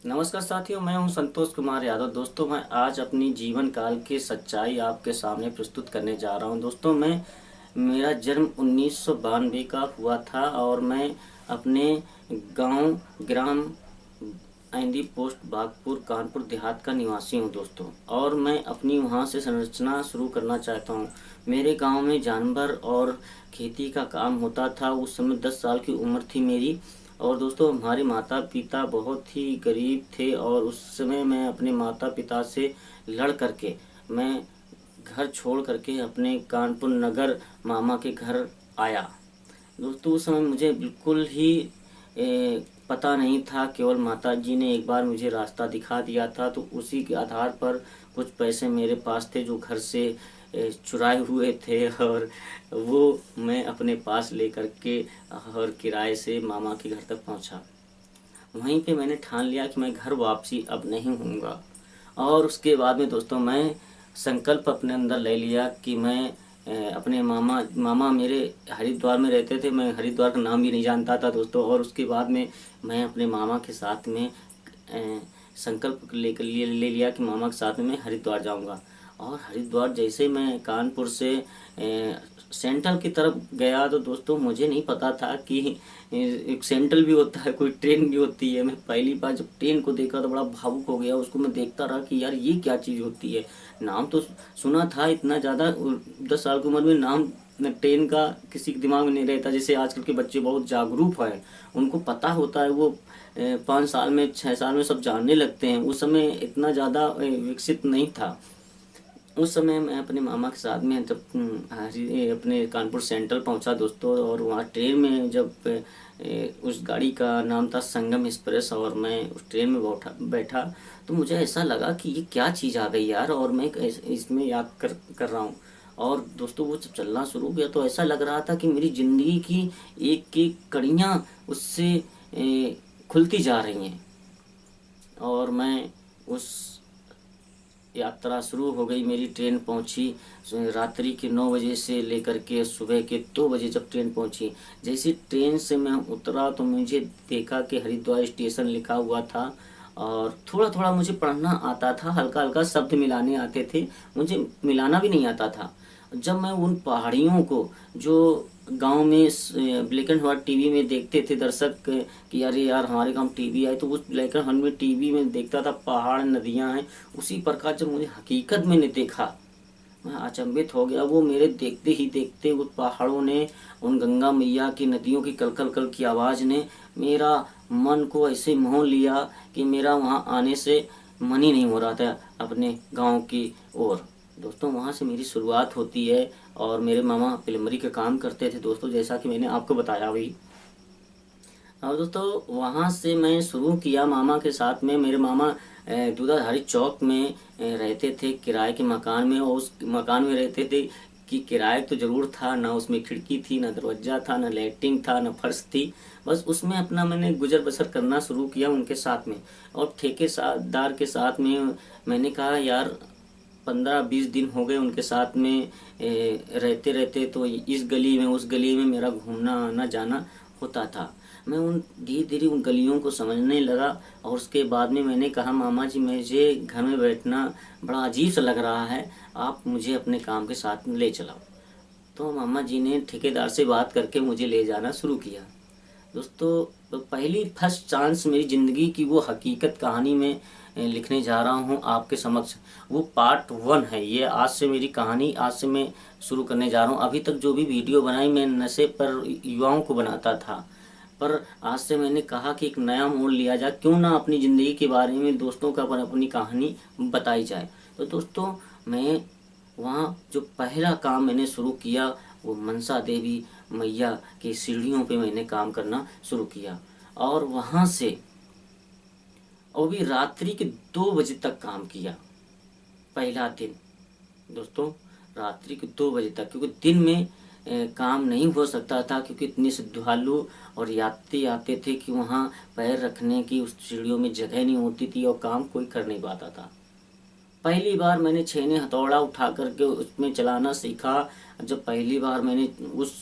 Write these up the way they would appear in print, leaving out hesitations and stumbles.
नमस्कार साथियों, मैं हूं संतोष कुमार यादव। दोस्तों, मैं आज अपनी जीवन काल की सच्चाई आपके सामने प्रस्तुत करने जा रहा हूं। दोस्तों, मेरा जन्म 1992 का हुआ था और मैं अपने गांव ग्राम आइंदी पोस्ट बागपुर कानपुर देहात का निवासी हूं दोस्तों। और मैं अपनी वहां से संरचना शुरू करना चाहता हूं। मेरे गांव में जानवर और खेती का काम होता था। उस समय 10 साल की उम्र थी मेरी। और दोस्तों, हमारे माता पिता बहुत ही गरीब थे और उस समय मैं अपने माता पिता से लड़ करके मैं घर छोड़ करके अपने कानपुर नगर मामा के घर आया। दोस्तों, उस समय मुझे बिल्कुल ही पता नहीं था। केवल माताजी ने एक बार मुझे रास्ता दिखा दिया था, तो उसी के आधार पर कुछ पैसे मेरे पास थे जो घर से चुराए हुए थे, और वो मैं अपने पास लेकर के और किराए से मामा के घर तक पहुंचा। वहीं पे मैंने ठान लिया कि मैं घर वापसी अब नहीं होऊंगा। और उसके बाद में दोस्तों, मैं संकल्प अपने अंदर ले लिया कि मैं अपने मामा मामा मेरे हरिद्वार में रहते थे। मैं हरिद्वार का नाम भी नहीं जानता था दोस्तों। और उसके बाद में मैं अपने मामा के साथ में संकल्प लेकर ले लिया कि मामा के साथ में मैं हरिद्वार जाऊंगा। और हरिद्वार जैसे मैं कानपुर से सेंट्रल की तरफ गया, तो दोस्तों मुझे नहीं पता था कि एक सेंट्रल भी होता है, कोई ट्रेन भी होती है। मैं पहली बार जब ट्रेन को देखा तो बड़ा भावुक हो गया। उसको मैं देखता रहा कि यार ये क्या चीज़ होती है। नाम तो सुना था, इतना ज़्यादा 10 साल की उम्र में नाम ट्रेन का किसी के दिमाग में नहीं रहता। जैसे आजकल के बच्चे बहुत जागरूक हैं, उनको पता होता है। वो 5 साल में 6 साल में सब जानने लगते हैं। उस समय इतना ज़्यादा विकसित नहीं था। उस समय मैं अपने मामा के साथ में जब अपने कानपुर सेंट्रल पहुंचा दोस्तों। और वहाँ ट्रेन में जब उस गाड़ी का नाम था संगम एक्सप्रेस, और मैं उस ट्रेन में बैठा, तो मुझे ऐसा लगा कि ये क्या चीज़ आ गई यार, और मैं इसमें याद कर रहा हूँ। और दोस्तों, वो जब चलना शुरू किया तो ऐसा लग रहा था कि मेरी ज़िंदगी की एक एक कड़ियाँ उससे खुलती जा रही हैं। और मैं उस यात्रा शुरू हो गई। मेरी ट्रेन पहुंची रात्रि के 9 बजे से लेकर के सुबह के 2 बजे जब ट्रेन पहुंची। जैसे ट्रेन से मैं उतरा तो मुझे देखा कि हरिद्वार स्टेशन लिखा हुआ था। और थोड़ा थोड़ा मुझे पढ़ना आता था, हल्का हल्का शब्द मिलाने आते थे। मुझे मिलाना भी नहीं आता था। जब मैं उन पहाड़ियों को, जो गांव में ब्लैक एंड व्हाइट टीवी में देखते थे दर्शक कि अरे यार हमारे गांव टीवी आई, तो उस ब्लैक एंड व्हाइट में टीवी में देखता था पहाड़ नदियां हैं, उसी प्रकार जब मुझे हकीकत में ने देखा, मैं अचंभित हो गया। वो मेरे देखते ही देखते उस पहाड़ों ने, उन गंगा मैया की नदियों की कल कल कल की आवाज़ ने मेरा मन को ऐसे मोह लिया कि मेरा वहाँ आने से मन ही नहीं हो रहा था अपने गांव की ओर। दोस्तों, वहाँ से मेरी शुरुआत होती है। और मेरे मामा प्लम्बरी का काम करते थे दोस्तों, जैसा कि मैंने आपको बताया अभी। और दोस्तों, वहाँ से मैं शुरू किया मामा के साथ में। मेरे मामा दूधाधारी चौक में रहते थे किराए के मकान में। और उस मकान में रहते थे कि किराए तो ज़रूर था, ना उसमें खिड़की थी, ना दरवाज़ा था, ना लैट्रिन था, ना फर्श थी। बस उसमें अपना मैंने गुजर बसर करना शुरू किया उनके साथ में। और ठेकेदार के साथ में मैंने कहा यार 15-20 दिन हो गए उनके साथ में रहते रहते, तो इस गली में उस गली में मेरा घूमना आना जाना होता था। मैं उन धीरे धीरे उन गलियों को समझने लगा। और उसके बाद में मैंने कहा मामा जी, मुझे घर में बैठना बड़ा अजीब सा लग रहा है, आप मुझे अपने काम के साथ में ले चलाओ। तो मामा जी ने ठेकेदार से बात करके मुझे ले जाना शुरू किया। दोस्तों, तो पहली फर्स्ट चांस मेरी ज़िंदगी की वो हकीकत कहानी में लिखने जा रहा हूँ आपके समक्ष। वो पार्ट 1 है। ये आज से मेरी कहानी, आज से मैं शुरू करने जा रहा हूँ। अभी तक जो भी वीडियो बनाई मैं नशे पर युवाओं को बनाता था, पर आज से मैंने कहा कि एक नया मोड़ लिया जाए, क्यों ना अपनी ज़िंदगी के बारे में दोस्तों का अपनी कहानी बताई जाए। तो दोस्तों, मैं वहाँ जो पहला काम मैंने शुरू किया, वो मनसा देवी मैया की सीढ़ियों पे मैंने काम करना शुरू किया। और वहाँ से वो भी रात्रि के 2 बजे तक काम किया पहला दिन दोस्तों। रात्रि के 2 बजे तक, क्योंकि दिन में काम नहीं हो सकता था, क्योंकि इतने श्रद्धालु और यात्री आते थे कि वहाँ पैर रखने की उस सीढ़ियों में जगह नहीं होती थी और काम कोई कर नहीं पाता था। पहली बार मैंने छेने हथौड़ा उठा करके उसमें चलाना सीखा। जब पहली बार मैंने उस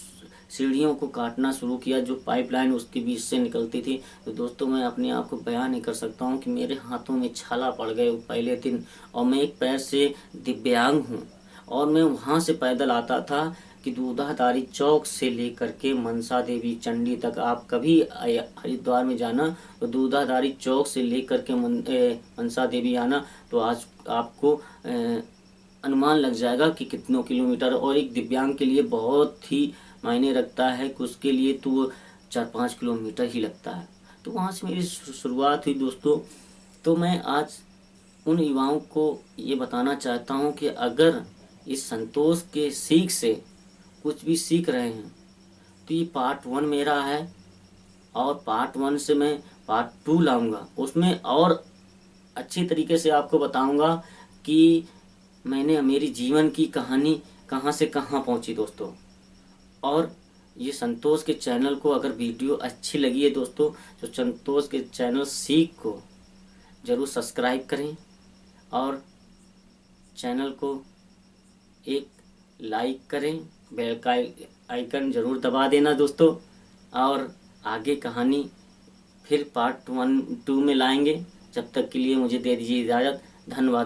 सीढ़ियों को काटना शुरू किया, जो पाइपलाइन उसके बीच से निकलती थी। तो दोस्तों मैं अपने आप को बयान नहीं कर सकता हूँ कि मेरे हाथों में छाला पड़ गए पहले दिन, और मैं एक पैर से दिव्यांग हूँ। और मैं वहाँ से पैदल आता था कि दूधाधारी चौक से लेकर के मनसा देवी चंडी तक, आप कभी हरिद्वार में जाना तो दूधाधारी चौक से लेकर के मनसा देवी आना, तो आज आपको अनुमान लग जाएगा कि कितनों किलोमीटर। और एक दिव्यांग के लिए बहुत ही मायने रखता है कि उसके लिए तो 4-5 किलोमीटर ही लगता है। तो वहाँ से मेरी शुरुआत हुई दोस्तों। तो मैं आज उन युवाओं को ये बताना चाहता हूँ कि अगर इस संतोष के सीख से कुछ भी सीख रहे हैं तो ये पार्ट 1 मेरा है, और पार्ट 1 से मैं पार्ट 2 लाऊंगा। उसमें और अच्छी तरीके से आपको बताऊंगा कि मैंने मेरी जीवन की कहानी कहाँ से कहाँ पहुँची दोस्तों। और ये संतोष के चैनल को अगर वीडियो अच्छी लगी है दोस्तों, तो संतोष के चैनल सीख को ज़रूर सब्सक्राइब करें, और चैनल को एक लाइक करें, बेल का आइकन ज़रूर दबा देना दोस्तों। और आगे कहानी फिर पार्ट 1-2 में लाएंगे। जब तक के लिए मुझे दे दीजिए इजाज़त। धन्यवाद।